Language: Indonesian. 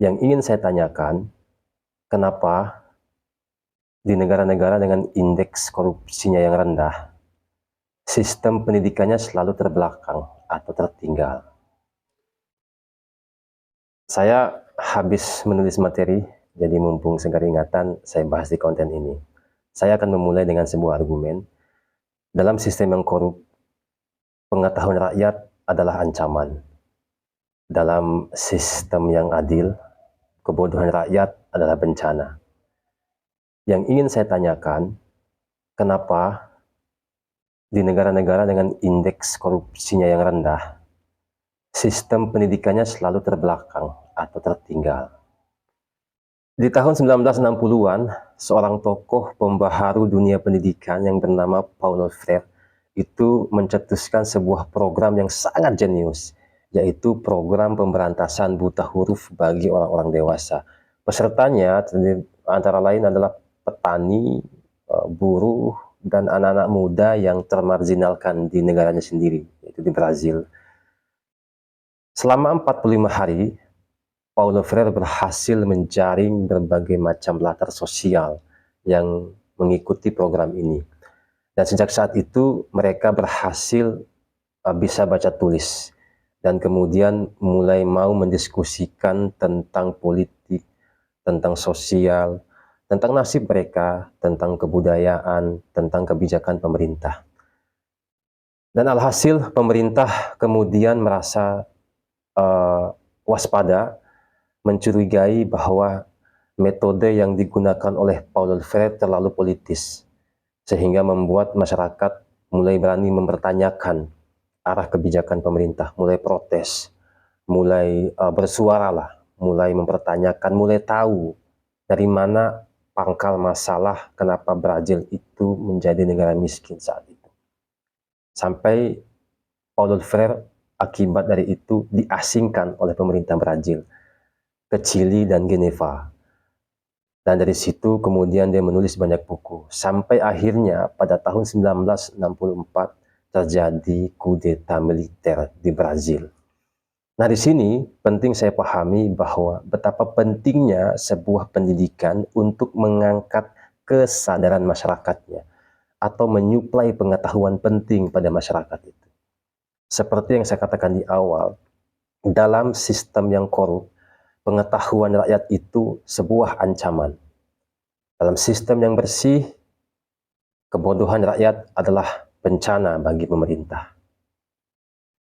Yang ingin saya tanyakan, kenapa di negara-negara dengan indeks korupsinya yang rendah, sistem pendidikannya selalu terbelakang atau tertinggal? Saya habis menulis materi, jadi mumpung segar ingatan, saya bahas di konten ini. Saya akan memulai dengan sebuah argumen. Dalam sistem yang korup, pengetahuan rakyat adalah ancaman. Dalam sistem yang adil, kebodohan rakyat adalah bencana. Yang ingin saya tanyakan, kenapa di negara-negara dengan indeks korupsinya yang rendah, sistem pendidikannya selalu terbelakang atau tertinggal? Di tahun 1960-an, seorang tokoh pembaharu dunia pendidikan yang bernama Paulo Freire itu mencetuskan sebuah program yang sangat jenius, yaitu program pemberantasan buta huruf bagi orang-orang dewasa. Pesertanya antara lain adalah petani, buruh, dan anak-anak muda yang termarginalkan di negaranya sendiri, yaitu di Brazil. Selama 45 hari, Paulo Freire berhasil menjaring berbagai macam latar sosial yang mengikuti program ini. Dan sejak saat itu mereka berhasil bisa baca tulis dan kemudian mulai mau mendiskusikan tentang politik, tentang sosial, tentang nasib mereka, tentang kebudayaan, tentang kebijakan pemerintah. Dan alhasil pemerintah kemudian merasa waspada, mencurigai bahwa metode yang digunakan oleh Paulo Freire terlalu politis, sehingga membuat masyarakat mulai berani mempertanyakan arah kebijakan pemerintah, mulai protes, mulai bersuara, mulai mempertanyakan, mulai tahu dari mana pangkal masalah kenapa Brazil itu menjadi negara miskin saat itu. Sampai Paulo Freire akibat dari itu diasingkan oleh pemerintah Brazil ke Chili dan Geneva. Dan dari situ kemudian dia menulis banyak buku. Sampai akhirnya pada tahun 1964 terjadi kudeta militer di Brazil. Nah, di sini penting saya pahami bahwa betapa pentingnya sebuah pendidikan untuk mengangkat kesadaran masyarakatnya atau menyuplai pengetahuan penting pada masyarakat itu. Seperti yang saya katakan di awal, dalam sistem yang korup, pengetahuan rakyat itu sebuah ancaman. Dalam sistem yang bersih, kebodohan rakyat adalah bencana bagi pemerintah.